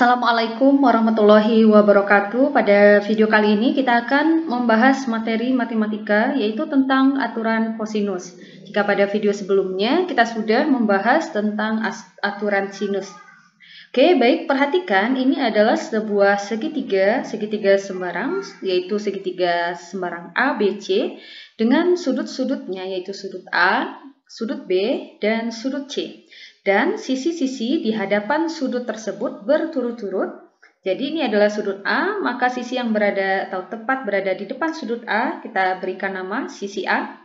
Assalamualaikum warahmatullahi wabarakatuh. Pada video kali ini kita akan membahas materi matematika yaitu tentang aturan kosinus. Jika pada video sebelumnya kita sudah membahas tentang aturan sinus. Oke, baik, perhatikan ini adalah sebuah segitiga sembarang yaitu segitiga sembarang ABC dengan sudut-sudutnya yaitu sudut A, sudut B, dan sudut C. Dan sisi-sisi di hadapan sudut tersebut berturut-turut. Jadi ini adalah sudut A, maka sisi yang berada atau tepat berada di depan sudut A kita berikan nama sisi A.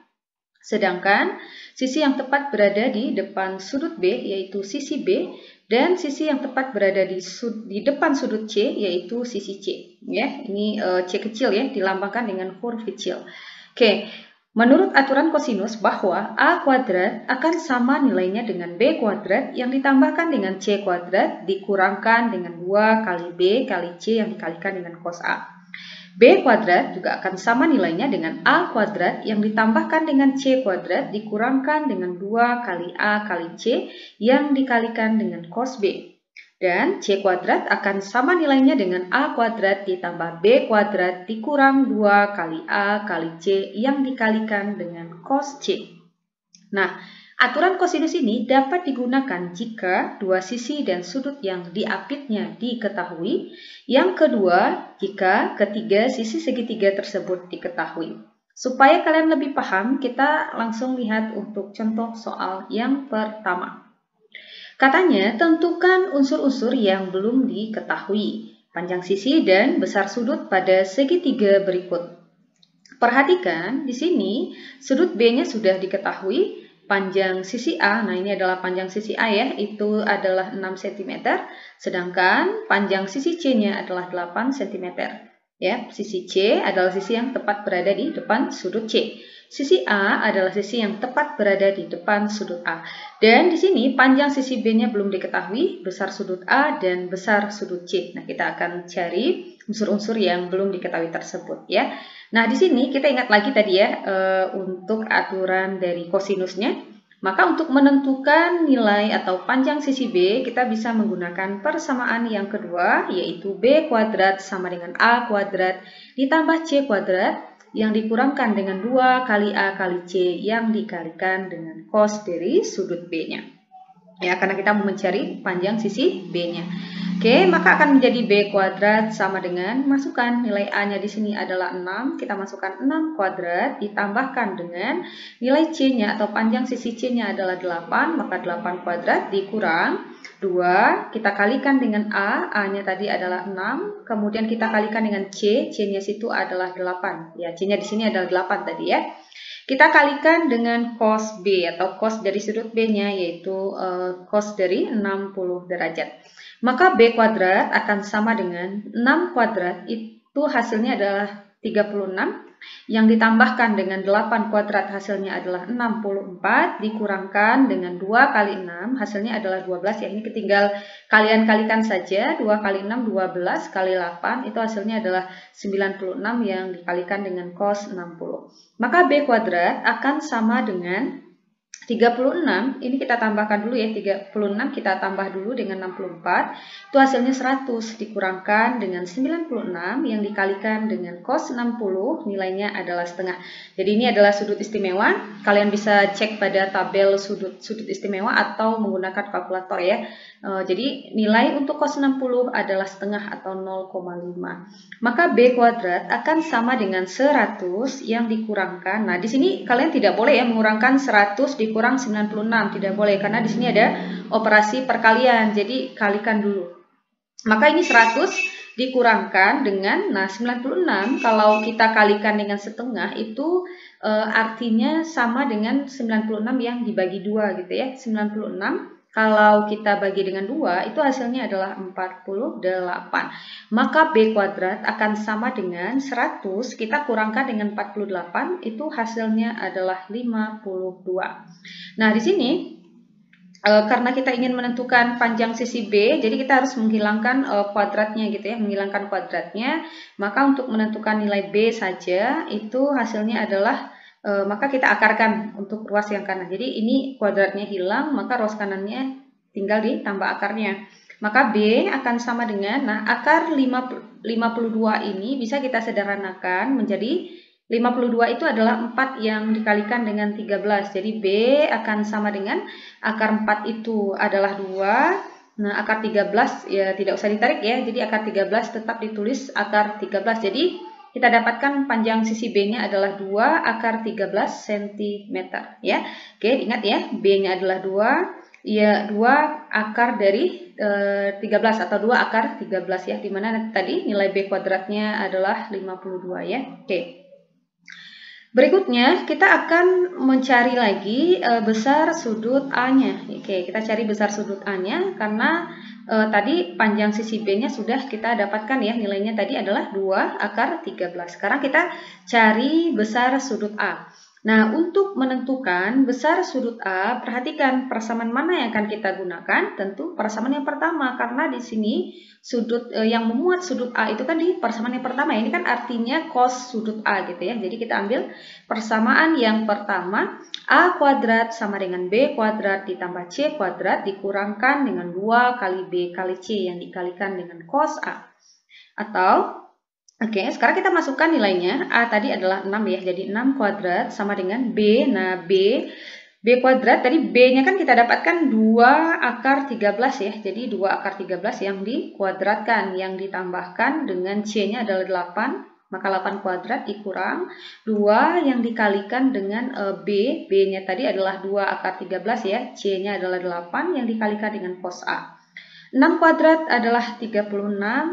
Sedangkan sisi yang tepat berada di depan sudut B yaitu sisi B, dan sisi yang tepat berada di depan sudut C yaitu sisi C. Ya, ini C kecil ya, dilambangkan dengan huruf kecil. Oke. Menurut aturan kosinus bahwa A kuadrat akan sama nilainya dengan B kuadrat yang ditambahkan dengan C kuadrat dikurangkan dengan 2 kali B kali C yang dikalikan dengan cos A. B kuadrat juga akan sama nilainya dengan A kuadrat yang ditambahkan dengan C kuadrat dikurangkan dengan 2 kali A kali C yang dikalikan dengan cos B. Dan C kuadrat akan sama nilainya dengan A kuadrat ditambah B kuadrat dikurang 2 kali A kali C yang dikalikan dengan cos C. Nah, aturan kosinus ini dapat digunakan jika dua sisi dan sudut yang diapitnya diketahui. Yang kedua, jika ketiga sisi segitiga tersebut diketahui. Supaya kalian lebih paham, kita langsung lihat untuk contoh soal yang pertama. Katanya, tentukan unsur-unsur yang belum diketahui, panjang sisi dan besar sudut pada segitiga berikut. Perhatikan, di sini sudut B-nya sudah diketahui, panjang sisi A, nah ini adalah panjang sisi A ya, itu adalah 6 cm, sedangkan panjang sisi C-nya adalah 8 cm. Ya, sisi C adalah sisi yang tepat berada di depan sudut C. Sisi A adalah sisi yang tepat berada di depan sudut A. Dan di sini panjang sisi B-nya belum diketahui, besar sudut A dan besar sudut C. Nah, kita akan cari unsur-unsur yang belum diketahui tersebut ya. Nah, di sini kita ingat lagi tadi ya untuk aturan dari kosinusnya. Maka untuk menentukan nilai atau panjang sisi B, kita bisa menggunakan persamaan yang kedua, yaitu B kuadrat sama dengan A kuadrat ditambah C kuadrat yang dikurangkan dengan 2 kali A kali C yang dikalikan dengan cos dari sudut B-nya. Ya, karena kita mau mencari panjang sisi B-nya. Oke, maka akan menjadi B kuadrat sama dengan, masukkan nilai A-nya di sini adalah 6, kita masukkan 6 kuadrat ditambahkan dengan nilai C-nya atau panjang sisi C-nya adalah 8, maka 8 kuadrat dikurang 2, kita kalikan dengan A, A-nya tadi adalah 6, kemudian kita kalikan dengan C, C-nya situ adalah 8. Ya, C-nya di sini adalah 8 tadi ya. Kita kalikan dengan cos B atau cos dari sudut B-nya yaitu cos dari 60 derajat. Maka B kuadrat akan sama dengan 6 kuadrat, itu hasilnya adalah 36, yang ditambahkan dengan 8 kuadrat hasilnya adalah 64, dikurangkan dengan 2 kali 6, hasilnya adalah 12, ya ini ketinggal kalian kalikan saja, 2 kali 6, 12, kali 8, itu hasilnya adalah 96 yang dikalikan dengan cos 60. Maka B kuadrat akan sama dengan 36, ini kita tambahkan dulu ya, 36 kita tambah dulu dengan 64, itu hasilnya 100 dikurangkan dengan 96 yang dikalikan dengan cos 60, nilainya adalah setengah. Jadi ini adalah sudut istimewa, kalian bisa cek pada tabel sudut istimewa atau menggunakan kalkulator ya. Jadi nilai untuk cos 60 adalah setengah atau 0,5. Maka B kuadrat akan sama dengan 100 yang dikurangkan. Nah, di sini kalian tidak boleh ya mengurangkan 100 dikurang 96, tidak boleh karena di sini ada operasi perkalian. Jadi kalikan dulu. Maka ini 100 dikurangkan dengan 96 kalau kita kalikan dengan setengah itu artinya sama dengan 96 yang dibagi 2 gitu ya. 96 kalau kita bagi dengan 2, itu hasilnya adalah 48. Maka B kuadrat akan sama dengan 100, kita kurangkan dengan 48, itu hasilnya adalah 52. Nah, di sini, karena kita ingin menentukan panjang sisi B, jadi kita harus menghilangkan kuadratnya gitu ya, menghilangkan kuadratnya. Maka untuk menentukan nilai B saja, itu hasilnya adalah maka kita akarkan untuk ruas yang kanan. Jadi ini kuadratnya hilang, maka ruas kanannya tinggal ditambah akarnya. Maka B akan sama dengan, nah akar 52 ini bisa kita sederhanakan menjadi 52 itu adalah 4 yang dikalikan dengan 13. Jadi B akan sama dengan akar 4 itu adalah 2. Nah, akar 13 ya tidak usah ditarik ya. Jadi akar 13 tetap ditulis akar 13. Jadi kita dapatkan panjang sisi B-nya adalah 2 akar 13 cm ya. Oke, ingat ya, B-nya adalah 2. Ya, 2 akar dari 13 atau 2 akar 13 ya. Dimana tadi nilai B kuadratnya adalah 52 ya. Oke. Berikutnya, kita akan mencari lagi besar sudut A-nya. Oke, kita cari besar sudut A-nya karena tadi panjang sisi B-nya sudah kita dapatkan ya. Nilainya tadi adalah 2 akar 13. Sekarang kita cari besar sudut A. Nah, untuk menentukan besar sudut A, perhatikan persamaan mana yang akan kita gunakan. Tentu persamaan yang pertama, karena di sini sudut yang memuat sudut A itu kan di persamaan yang pertama. Ini kan artinya cos sudut A gitu ya. Jadi kita ambil persamaan yang pertama, A kuadrat sama dengan B kuadrat ditambah C kuadrat dikurangkan dengan 2 kali B kali C yang dikalikan dengan cos A. Atau oke, sekarang kita masukkan nilainya. A tadi adalah 6 ya, jadi 6 kuadrat sama dengan B. Nah, B kuadrat, tadi B-nya kan kita dapatkan 2 akar 13 ya. Jadi 2 akar 13 yang dikuadratkan, yang ditambahkan dengan C-nya adalah 8. Maka 8 kuadrat dikurang 2 yang dikalikan dengan B. B-nya tadi adalah 2 akar 13 ya. C-nya adalah 8 yang dikalikan dengan cos A. 6 kuadrat adalah 36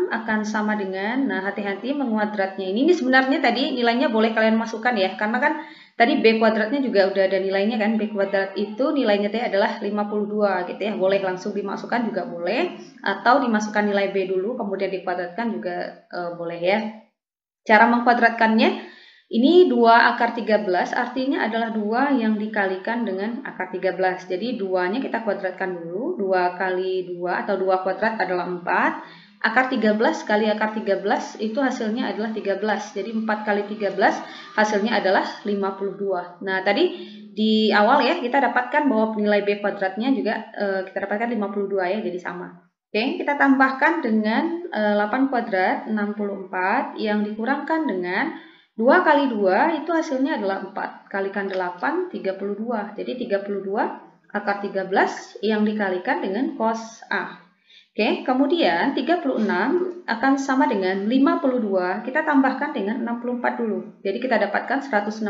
akan sama dengan, nah hati-hati menguadratnya ini sebenarnya tadi nilainya boleh kalian masukkan ya, karena kan tadi B kuadratnya juga udah ada nilainya kan, B kuadrat itu nilainya tadi adalah 52 gitu ya, boleh langsung dimasukkan juga boleh, atau dimasukkan nilai B dulu kemudian dikuadratkan juga boleh ya. Cara mengkuadratkannya, ini 2 akar 13 artinya adalah 2 yang dikalikan dengan akar 13. Jadi 2-nya kita kuadratkan dulu. 2 kali 2 atau 2 kuadrat adalah 4. Akar 13 kali akar 13 itu hasilnya adalah 13. Jadi 4 kali 13 hasilnya adalah 52. Nah tadi di awal ya kita dapatkan bahwa nilai B kuadratnya juga kita dapatkan 52 ya, jadi sama. Oke, kita tambahkan dengan 8 kuadrat 64 yang dikurangkan dengan 2 kali 2 itu hasilnya adalah 4. Kalikan 8, 32. Jadi 32 akar 13 yang dikalikan dengan cos A. Oke, kemudian 36 akan sama dengan 52. Kita tambahkan dengan 64 dulu. Jadi kita dapatkan 116.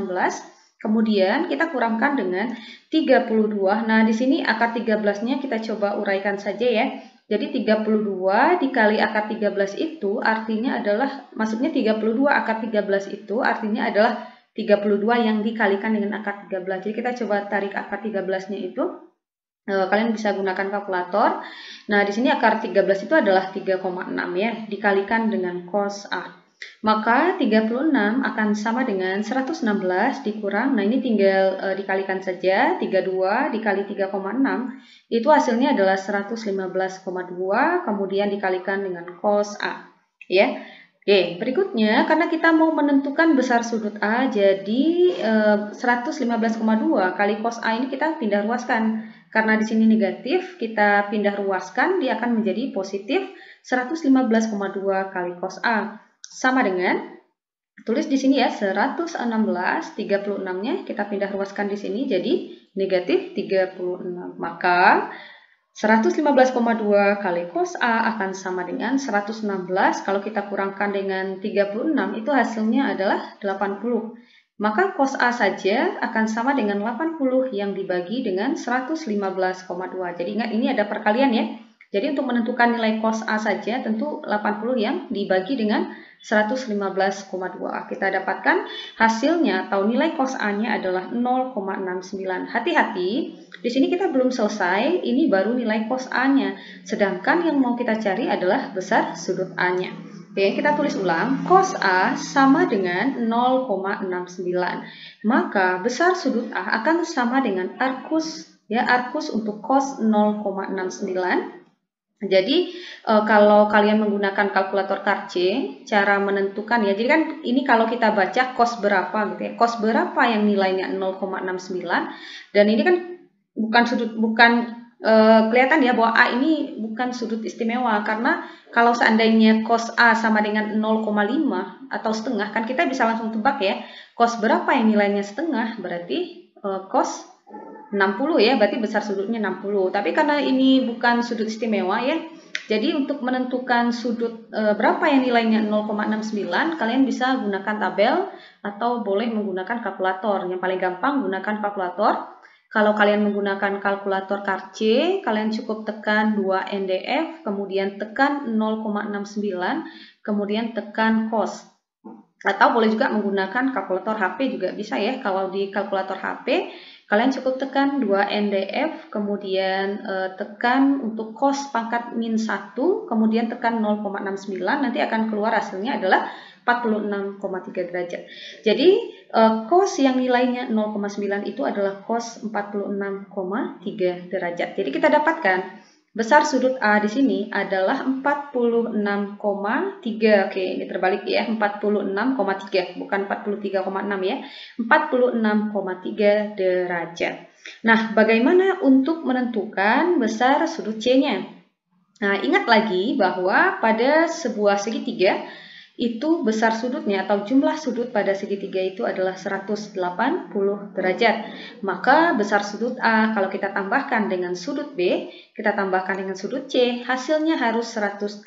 Kemudian kita kurangkan dengan 32. Nah, di sini akar 13-nya kita coba uraikan saja ya. Jadi 32 dikali akar 13 itu artinya adalah, maksudnya 32 akar 13 itu artinya adalah 32 yang dikalikan dengan akar 13. Jadi kita coba tarik akar 13-nya itu. Kalian bisa gunakan kalkulator. Nah, di sini akar 13 itu adalah 3,6 ya, dikalikan dengan cos A. Maka 36 akan sama dengan 116 dikurang, nah ini tinggal dikalikan saja, 32 dikali 3,6 itu hasilnya adalah 115,2 kemudian dikalikan dengan cos A ya. Oke, berikutnya karena kita mau menentukan besar sudut A, jadi 115,2 kali cos A ini kita pindah ruaskan. Karena di sini negatif, kita pindah ruaskan, dia akan menjadi positif 115,2 kali cos A. Sama dengan, tulis di sini ya, 116, 36-nya kita pindah ruaskan di sini jadi negatif 36. Maka 115,2 kali cos A akan sama dengan 116. Kalau kita kurangkan dengan 36, itu hasilnya adalah 80. Maka cos A saja akan sama dengan 80 yang dibagi dengan 115,2. Jadi ingat, ini ada perkalian ya. Jadi untuk menentukan nilai cos A saja tentu 80 yang dibagi dengan 115,2. Kita dapatkan hasilnya atau nilai cos A-nya adalah 0,69. Hati-hati, di sini kita belum selesai, ini baru nilai cos A-nya. Sedangkan yang mau kita cari adalah besar sudut A-nya. Oke, kita tulis ulang, cos A sama dengan 0,69. Maka besar sudut A akan sama dengan arcus ya, arcus untuk cos 0,69. Jadi kalau kalian menggunakan kalkulator Carce, cara menentukan ya. Jadi kan ini kalau kita baca cos berapa gitu ya. Cos berapa yang nilainya 0,69 dan ini kan bukan kelihatan ya bahwa A ini bukan sudut istimewa, karena kalau seandainya cos A sama dengan 0,5 atau setengah, kan kita bisa langsung tebak ya, cos berapa yang nilainya setengah, berarti cos 60 ya, berarti besar sudutnya 60. Tapi karena ini bukan sudut istimewa ya, jadi untuk menentukan sudut berapa yang nilainya 0,69, kalian bisa gunakan tabel atau boleh menggunakan kalkulator. Yang paling gampang gunakan kalkulator. Kalau kalian menggunakan kalkulator Carce, kalian cukup tekan 2 NDF, kemudian tekan 0,69, kemudian tekan cos. Atau boleh juga menggunakan kalkulator HP juga bisa ya. Kalau di kalkulator HP, kalian cukup tekan 2 NDF, kemudian tekan untuk cos pangkat min 1, kemudian tekan 0,69, nanti akan keluar hasilnya adalah 46,3 derajat. Jadi cos yang nilainya 0,9 itu adalah cos 46,3 derajat. Jadi kita dapatkan besar sudut A di sini adalah 46,3. Oke, ini terbalik ya, 46,3, bukan 43,6 ya. 46,3 derajat. Nah, bagaimana untuk menentukan besar sudut C-nya? Nah, ingat lagi bahwa pada sebuah segitiga itu besar sudutnya atau jumlah sudut pada segitiga itu adalah 180 derajat. Maka besar sudut A kalau kita tambahkan dengan sudut B, kita tambahkan dengan sudut C, hasilnya harus 180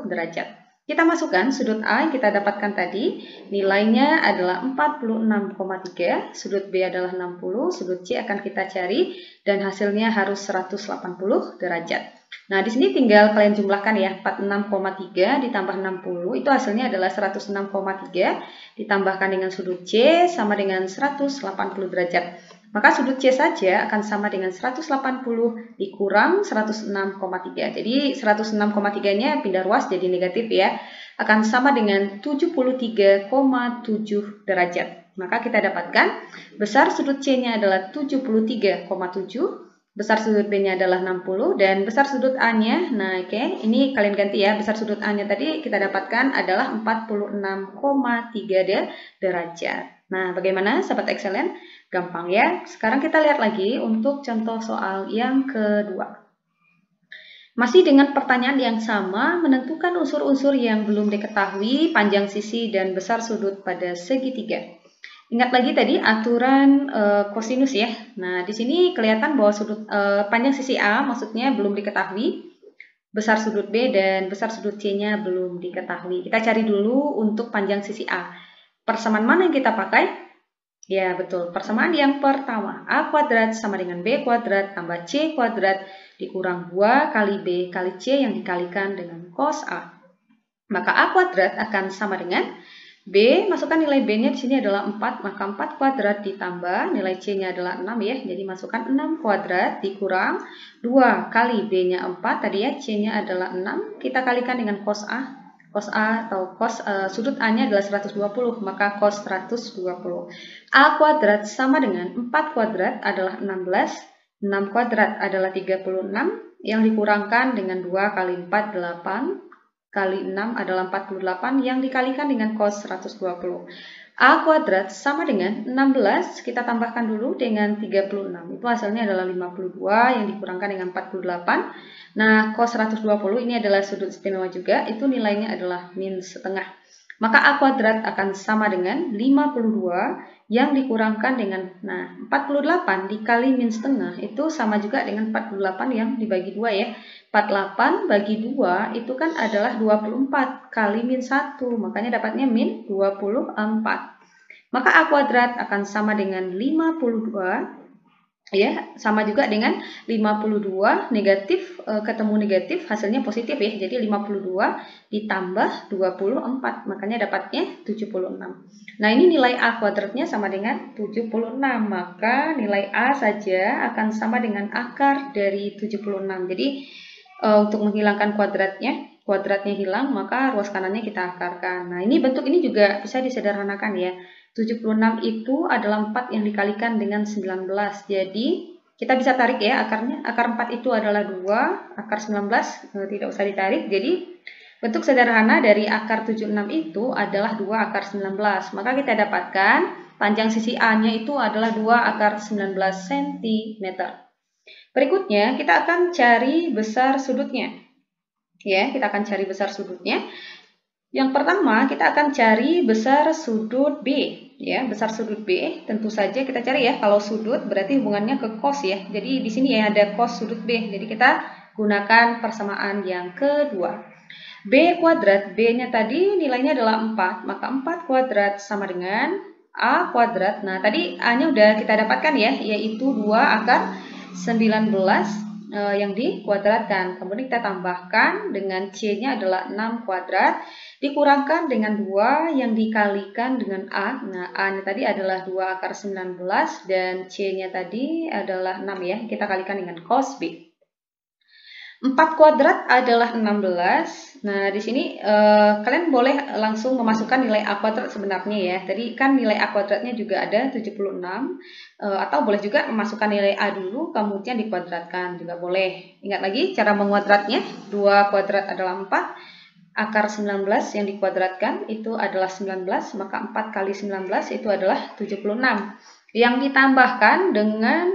derajat. Kita masukkan sudut A yang kita dapatkan tadi, nilainya adalah 46,3, sudut B adalah 60, sudut C akan kita cari dan hasilnya harus 180 derajat. Nah, di sini tinggal kalian jumlahkan ya, 46,3 ditambah 60 itu hasilnya adalah 106,3 ditambahkan dengan sudut C sama dengan 180 derajat. Maka sudut C saja akan sama dengan 180 dikurang 106,3. Jadi 106,3-nya pindah ruas jadi negatif ya. Akan sama dengan 73,7 derajat. Maka kita dapatkan besar sudut C-nya adalah 73,7. Besar sudut B-nya adalah 60 dan besar sudut A-nya, nah oke, ini kalian ganti ya, besar sudut A-nya tadi kita dapatkan adalah 46,3 derajat. Nah, bagaimana sahabat excellent? Gampang ya. Sekarang kita lihat lagi untuk contoh soal yang kedua. Masih dengan pertanyaan yang sama, menentukan unsur-unsur yang belum diketahui, panjang sisi dan besar sudut pada segitiga. Ingat lagi tadi aturan kosinus ya. Nah, di sini kelihatan bahwa sudut panjang sisi A maksudnya belum diketahui, besar sudut B dan besar sudut C-nya belum diketahui. Kita cari dulu untuk panjang sisi A. Persamaan mana yang kita pakai? Ya, betul. Persamaan yang pertama, A kuadrat sama dengan B kuadrat tambah C kuadrat dikurang 2 kali B kali C yang dikalikan dengan cos A. Maka A kuadrat akan sama dengan B, masukkan nilai B-nya di sini adalah 4, maka 4 kuadrat ditambah nilai C-nya adalah 6 ya. Jadi masukkan 6 kuadrat dikurang 2 kali B-nya 4, tadi ya C-nya adalah 6, kita kalikan dengan cos A. Cos A atau cos sudut A-nya adalah 120, maka cos 120. A kuadrat sama dengan 4 kuadrat adalah 16, 6 kuadrat adalah 36, yang dikurangkan dengan 2 kali 4, 8. Kali 6 adalah 48 yang dikalikan dengan cos 120. A kuadrat sama dengan 16, kita tambahkan dulu dengan 36. Itu hasilnya adalah 52 yang dikurangkan dengan 48. Nah, cos 120 ini adalah sudut istimewa juga, itu nilainya adalah min setengah. Maka A kuadrat akan sama dengan 52 yang dikurangkan dengan 48 dikali min setengah itu sama juga dengan 48 yang dibagi 2 ya. 48 bagi 2 itu kan adalah 24 kali min 1, makanya dapatnya min 24. Maka A kuadrat akan sama dengan 52 ya, sama juga dengan 52 negatif ketemu negatif hasilnya positif ya. Jadi 52 ditambah 24 makanya dapatnya 76. Nah, ini nilai A kuadratnya sama dengan 76, maka nilai A saja akan sama dengan akar dari 76. Jadi untuk menghilangkan kuadratnya hilang, maka ruas kanannya kita akarkan. Nah, ini bentuk ini juga bisa disederhanakan ya. 76 itu adalah 4 yang dikalikan dengan 19. Jadi, kita bisa tarik ya akarnya. Akar 4 itu adalah 2, akar 19 tidak usah ditarik. Jadi, bentuk sederhana dari akar 76 itu adalah 2 akar 19. Maka kita dapatkan panjang sisi A-nya itu adalah 2 akar 19 cm. Berikutnya, kita akan cari besar sudutnya. Ya, kita akan cari besar sudutnya. Yang pertama, kita akan cari besar sudut B. Ya, besar sudut B, tentu saja kita cari ya. Kalau sudut berarti hubungannya ke cos ya. Jadi di sini ya ada cos sudut B. Jadi kita gunakan persamaan yang kedua. B kuadrat, B-nya tadi nilainya adalah 4, maka 4 kuadrat sama dengan A kuadrat. Nah, tadi A-nya udah kita dapatkan ya, yaitu 2 akar 19 yang dikuadratkan. Kemudian kita tambahkan dengan C-nya adalah 6 kuadrat, dikurangkan dengan 2 yang dikalikan dengan A. Nah, A-nya tadi adalah 2 akar 19 dan C-nya tadi adalah 6 ya, kita kalikan dengan cos B. 4 kuadrat adalah 16. Nah, di sini kalian boleh langsung memasukkan nilai A kuadrat sebenarnya ya. Tadi kan nilai A kuadratnya juga ada 76. Atau boleh juga memasukkan nilai A dulu, kemudian dikuadratkan juga boleh. Ingat lagi cara menguadratnya. 2 kuadrat adalah 4. Akar 19 yang dikuadratkan itu adalah 19, maka 4 kali 19 itu adalah 76. Yang ditambahkan dengan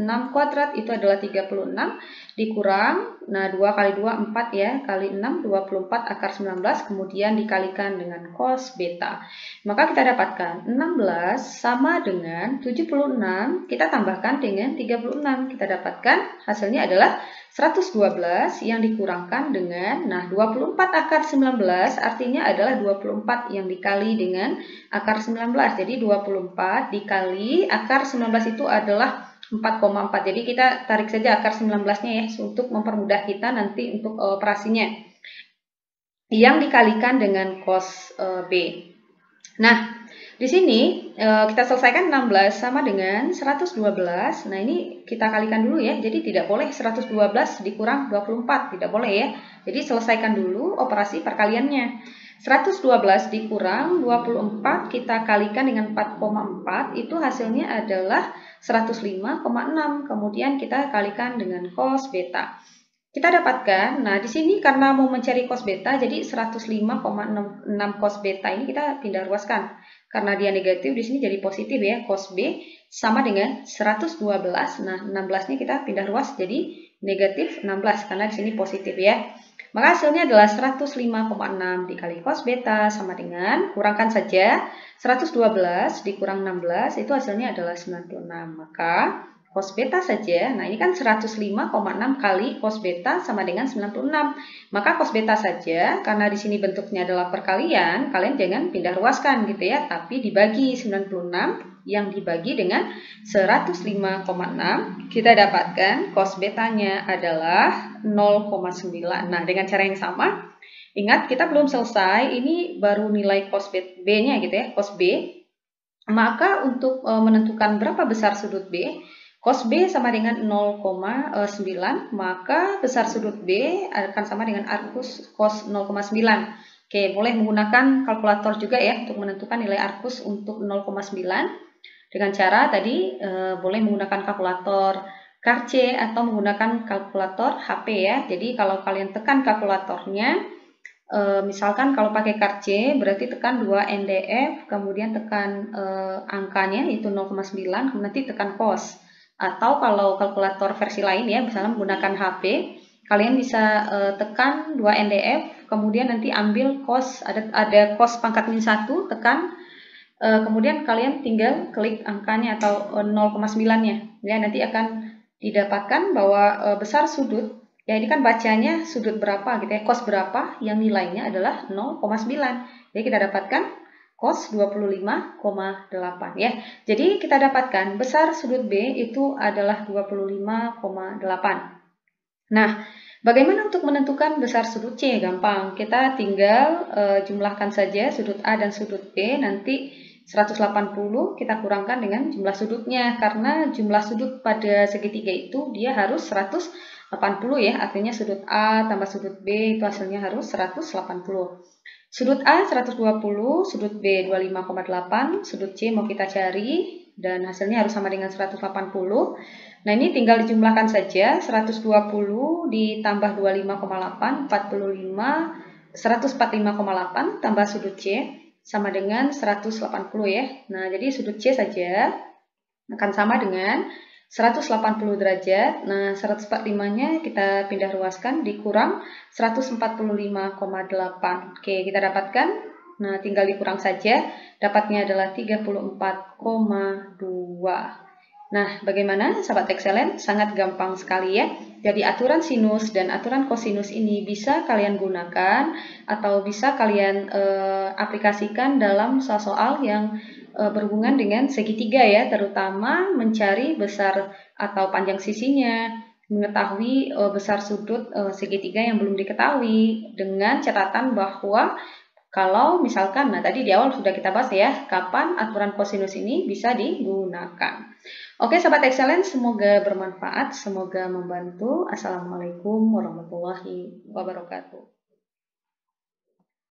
6 kuadrat itu adalah 36, dikurang, nah 2 kali 2, 4 ya, kali 6, 24 akar 19, kemudian dikalikan dengan cos beta. Maka kita dapatkan 16 sama dengan 76, kita tambahkan dengan 36, kita dapatkan hasilnya adalah 112 yang dikurangkan dengan, nah 24 akar 19 artinya adalah 24 yang dikali dengan akar 19. Jadi 24 dikali akar 19 itu adalah 4,4. Jadi kita tarik saja akar 19-nya ya untuk mempermudah kita nanti untuk operasinya. Yang dikalikan dengan cos B. Nah, di sini kita selesaikan 16 sama dengan 112. Nah, ini kita kalikan dulu ya. Jadi tidak boleh 112 dikurang 24, tidak boleh ya. Jadi selesaikan dulu operasi perkaliannya. 112 dikurang 24 kita kalikan dengan 4,4 itu hasilnya adalah 105,6. Kemudian kita kalikan dengan cos beta. Kita dapatkan, nah di sini karena mau mencari cos beta, jadi 105,6 cos beta ini kita pindah ruaskan. Karena dia negatif, di sini jadi positif ya, cos B sama dengan 112. Nah, 16-nya kita pindah ruas jadi negatif 16, karena di sini positif ya. Maka hasilnya adalah 105,6 dikali cos beta sama dengan, kurangkan saja, 112 dikurang 16, itu hasilnya adalah 96. Maka cos beta saja, nah ini kan 105,6 kali cos beta sama dengan 96. Maka cos beta saja, karena di sini bentuknya adalah perkalian, kalian jangan pindah ruaskan gitu ya, tapi dibagi 96 yang dibagi dengan 105,6, kita dapatkan cos betanya adalah 0,9. Nah, dengan cara yang sama, ingat kita belum selesai, ini baru nilai cos B-nya gitu ya, cos B. Maka untuk menentukan berapa besar sudut B, cos B sama dengan 0,9, maka besar sudut B akan sama dengan arcus cos 0,9. Oke, boleh menggunakan kalkulator juga ya untuk menentukan nilai arcus untuk 0,9. Dengan cara tadi boleh menggunakan kalkulator Carce atau menggunakan kalkulator HP ya. Jadi kalau kalian tekan kalkulatornya, misalkan kalau pakai Carce berarti tekan 2 NDF, kemudian tekan angkanya itu 0,9, kemudian nanti tekan cos. Atau kalau kalkulator versi lain ya, misalnya menggunakan HP, kalian bisa tekan 2 NDF, kemudian nanti ambil cos, ada cos pangkat min 1, tekan, kemudian kalian tinggal klik angkanya atau 0,9-nya. Ya, nanti akan didapatkan bahwa besar sudut, ya ini kan bacanya sudut berapa gitu ya, cos berapa yang nilainya adalah 0,9. Jadi kita dapatkan cos 25,8 ya. Jadi kita dapatkan besar sudut B itu adalah 25,8. Nah, bagaimana untuk menentukan besar sudut C? Gampang, kita tinggal jumlahkan saja sudut A dan sudut B, nanti 180 kita kurangkan dengan jumlah sudutnya, karena jumlah sudut pada segitiga itu dia harus 180 ya, artinya sudut A tambah sudut B itu hasilnya harus 180. Sudut A 120, sudut B 25,8, sudut C mau kita cari dan hasilnya harus sama dengan 180. Nah, ini tinggal dijumlahkan saja, 120 ditambah 25,8, 145,8 tambah sudut C sama dengan 180 ya. Nah, jadi sudut C saja akan sama dengan 180 derajat. Nah, 145-nya kita pindah ruaskan dikurang 145,8. Oke, kita dapatkan. Nah, tinggal dikurang saja. Dapatnya adalah 34,2. Nah, bagaimana sahabat excellent? Sangat gampang sekali ya. Jadi aturan sinus dan aturan kosinus ini bisa kalian gunakan atau bisa kalian aplikasikan dalam soal-soal yang berhubungan dengan segitiga ya, terutama mencari besar atau panjang sisinya, mengetahui besar sudut segitiga yang belum diketahui, dengan catatan bahwa kalau misalkan, nah tadi di awal sudah kita bahas ya, kapan aturan kosinus ini bisa digunakan. Oke sahabat excellent, semoga bermanfaat, semoga membantu. Assalamualaikum warahmatullahi wabarakatuh.